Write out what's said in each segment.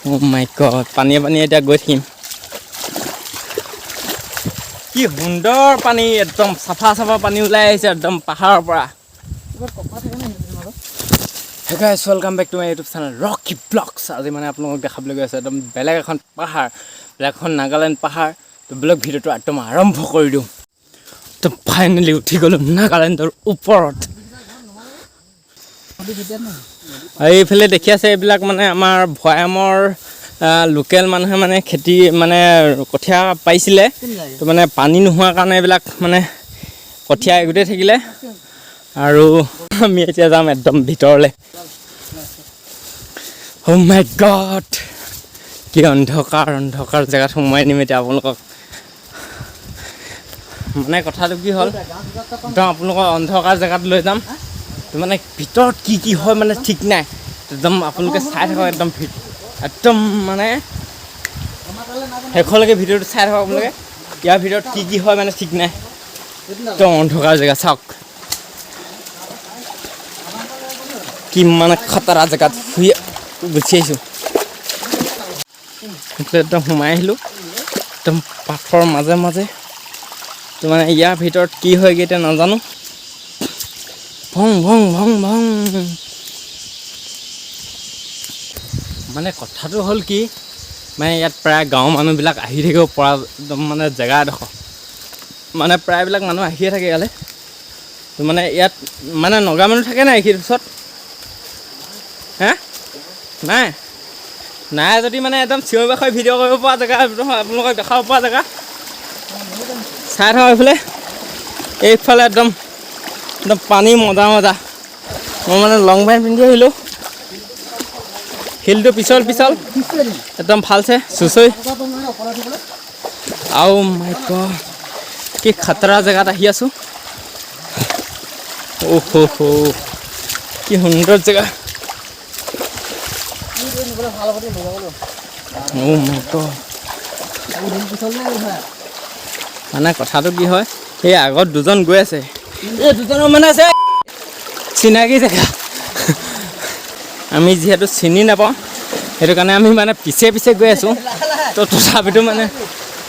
Oh my god, পানীয়ে এতিয়া গৈ থাকিম কি সুন্দৰ পানী একদম চাফা পানী ওলাই আহিছে একদম পাহাৰৰ পৰা Hey guys, welcome back to my YouTube channel Rocky Vlogs. আজি মানে আপোনালোকক দেখাবলৈ গৈ আছে একদম বেলেগ এখন পাহাৰ বেলেগ এখন নাগালেণ্ড পাহাৰ তো ব্লগ ভিডিঅ'টো একদম আৰম্ভ কৰি দিওঁ তো ফাইনেলি উঠি গ'লো নাগালেণ্ডৰ ওপৰত এইফালে দেখি আছে এইবিলাক মানে আমাৰ ভয়ামৰ লোকেল মানুহে মানে খেতি মানে কঠীয়া পাইছিলে তো মানে পানী নোহোৱাৰ কাৰণে এইবিলাক মানে কঠীয়া এগুতেই থাকিলে আৰু আমি এতিয়া যাম একদম ভিতৰলৈ Oh my god কি অন্ধকাৰ জেগাত সোমাই নিম এতিয়া আপোনালোকক মানে কথাটো কি হ'ল একদম আপোনালোকক অন্ধকাৰ জেগাত লৈ যাম তো মানে ভিতৰত কি হয় মানে ঠিক নাই একদম আপোনালোকে চাই থাকক একদম মানে শেষলৈকে ভিডিঅ'টো চাই থাকক আপোনালোকে ইয়াৰ ভিতৰত কি হয় মানে ঠিক নাই একদম অন্ধকাৰ জেগা চাওক কি মানে খতৰা জেগাত শুই গুচি আহিছোঁ একদম সোমাই আহিলোঁ একদম পাথৰ মাজে তো মানে ইয়াৰ ভিতৰত কি হয়গৈ এতিয়া নাজানো ভং মানে কথাটো হ'ল কি মানে ইয়াত প্ৰায় গাঁৱৰ মানুহবিলাক আহি থাকিব পৰা একদম মানে জেগা এডোখৰ মানে প্ৰায়বিলাক মানুহ আহিয়ে থাকে ইয়ালৈ তো মানে ইয়াত মানে নগা মানুহ থাকে নাই এইখিনিৰ পিছত হে নাই যদি মানে একদম চিঞৰ বাখৰ ভিডিঅ' কৰিব পৰা জেগা আপোনালোকক দেখাব পৰা জেগা চাই থাকক এইফালে একদম পানী মজা মই মানে লং পেণ্ট পিন্ধি আহিলোঁ শিলটো পিছল একদম ভালছে চুচৈ আৰু মাই গড কি খতৰা জেগাত আহি আছোঁ কি সুন্দৰ জেগা মানে কথাটো কি হয় সেই আগত দুজন গৈ আছে এই দুজনৰ মানে আছে চিনাকি জেগা আমি যিহেতু চিনি নাপাওঁ সেইটো কাৰণে আমি মানে পিছে গৈ আছোঁ তো তথাপিতো মানে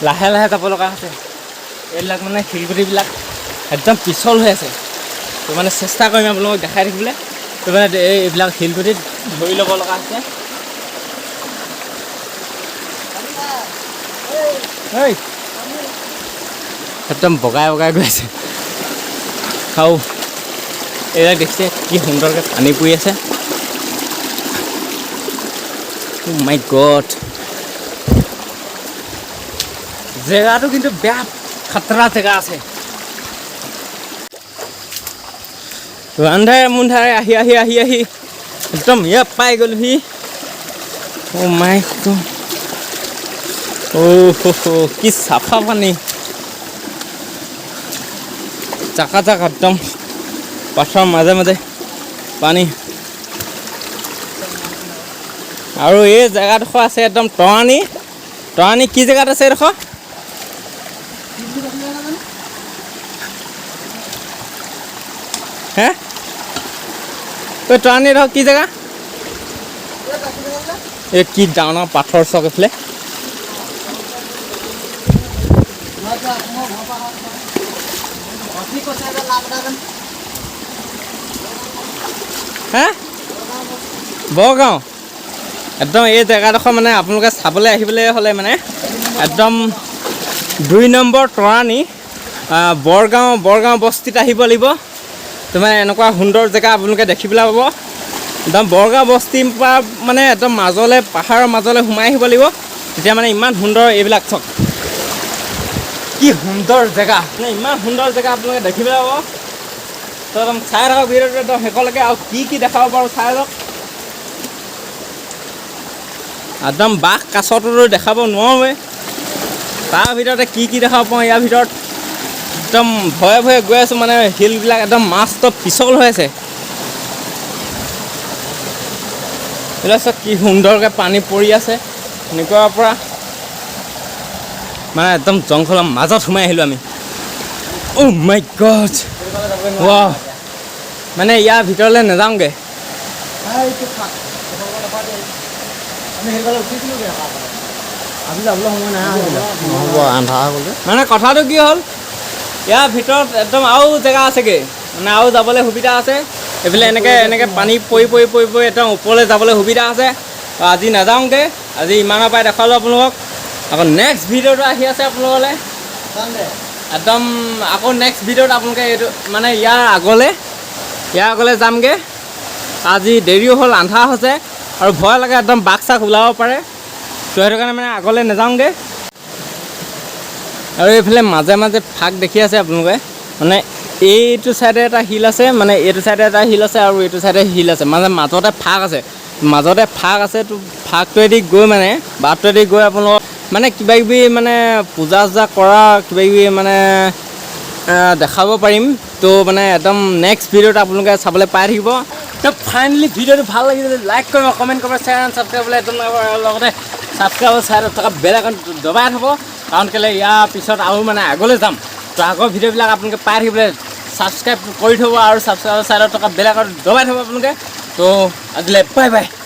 লাহে যাব লগা আছে এইবিলাক মানে শিলগুটিবিলাক একদম পিছল হৈ আছে তো মানে চেষ্টা কৰিম আপোনালোকক দেখাই থাকিবলৈ তো মানে এইবিলাক শিলগুটিত ধৰি ল'ব লগা আছে একদম বগাই গৈ আছে আৰু এইবিলাক দেখিছে কি সুন্দৰকৈ পানী পৰি আছে মাই গড জেগাটো কিন্তু বেয়া খতৰা জেগা আছে আন্ধাৰে মুন্ধাৰে আহি একদম ইয়াত পাই গ'লোহি মাই গড কি চাফা পানী জাকা একদম পাথৰৰ মাজে পানী আৰু এই জেগাডোখৰ আছে একদম টৰানি কি জেগাত আছে এইডোখৰ হে তই টৰানি ধৰ কি জেগা এই কি ডাঙৰ পাথৰ চক এইফালে হে বৰগাঁও একদম এই জেগাডোখৰ মানে আপোনালোকে চাবলৈ আহিবলৈ হ'লে মানে একদম 2 নম্বৰ টৰানি বৰগাঁও বস্তিত আহিব লাগিব তো মানে এনেকুৱা সুন্দৰ জেগা আপোনালোকে দেখিবলৈ পাব একদম বৰগাঁও বস্তিৰ পৰা মানে একদম মাজলৈ পাহাৰৰ মাজলৈ সোমাই আহিব লাগিব তেতিয়া মানে ইমান সুন্দৰ এইবিলাক চক কি সুন্দৰ জেগা মানে ইমান সুন্দৰ জেগা আপোনালোকে দেখিবলৈ পাব তো একদম চাই থাকক ভিডিঅ'টো একদম শেষলৈকে আৰু কি দেখাব পাৰোঁ চাই লওক একদম বাঘ কাছটো দেখাব নোৱাৰোৱে তাৰ ভিতৰতে কি দেখাব পাওঁ ইয়াৰ ভিতৰত একদম ভয়ে গৈ আছোঁ মানে শিলবিলাক একদম মাছটো পিছল হৈ আছে এইবিলাক চব কি সুন্দৰকৈ পানী পৰি আছে এনেকুৱাৰ পৰা মানে একদম জংঘলৰ মাজত সোমাই আহিলোঁ আমি মাই গড ৱাও মানে ইয়াৰ ভিতৰলৈ নাযাওঁগৈ নহ'ব আন্ধাৰ হ'লে মানে কথাটো কি হ'ল ইয়াৰ ভিতৰত একদম আৰু জেগা আছেগৈ মানে আৰু যাবলৈ সুবিধা আছে এইফালে এনেকৈ পানী পৰি একদম ওপৰলৈ যাবলৈ সুবিধা আছে আজি নাযাওঁগৈ আজি ইমানৰ পৰাই দেখালোঁ আপোনালোকক আকৌ নেক্সট ভিডিঅ'টো আহি আছে আপোনালোকলৈ একদম আকৌ নেক্সট ভিডিঅ'ত আপোনালোকে এইটো মানে ইয়াৰ আগলৈ যামগৈ আজি দেৰিও হ'ল আন্ধাৰ হৈছে আৰু ভয় লাগে একদম বাঘ চাঘ ওলাব পাৰে তো সেইটো কাৰণে মানে আগলৈ নাযাওঁগৈ আৰু এইফালে মাজে মাজে ফাঁক দেখি আছে আপোনালোকে মানে এইটো চাইডে এটা শিল আছে মানে এইটো চাইডে এটা শিল আছে আৰু এইটো চাইডে শিল আছে মানে মাজতে ফাঁক আছে তো ফাঁকটোৱেদি গৈ মানে বাটটোৱেদি গৈ আপোনালোকক মানে কিবাকিবি মানে পূজা চূজা কৰা কিবাকিবি মানে দেখাব পাৰিম তো মানে একদম নেক্সট ভিডিঅ'ত আপোনালোকে চাবলৈ পাই থাকিব তো ফাইনেলি ভিডিঅ'টো ভাল লাগিলে লাইক কৰিব কমেণ্ট কৰিব শ্বেয়াৰ এণ্ড ছাবস্ক্ৰাইব কৰিবলৈ একদম লগতে ছাবস্ক্ৰাইবৰ ছাইডত থকা বেল আইকন দবাই থ'ব কাৰণ কেলৈ ইয়াৰ পিছত আৰু মানে আগলৈ যাম তো আগৰ ভিডিঅ'বিলাক আপোনালোকে পাই থাকিবলৈ ছাবস্ক্ৰাইব কৰি থ'ব আৰু ছাবস্ক্ৰাইবৰ ছাইডত থকা বেল আইকন দবাই থ'ব আপোনালোকে তো আজিলৈ বাই বাই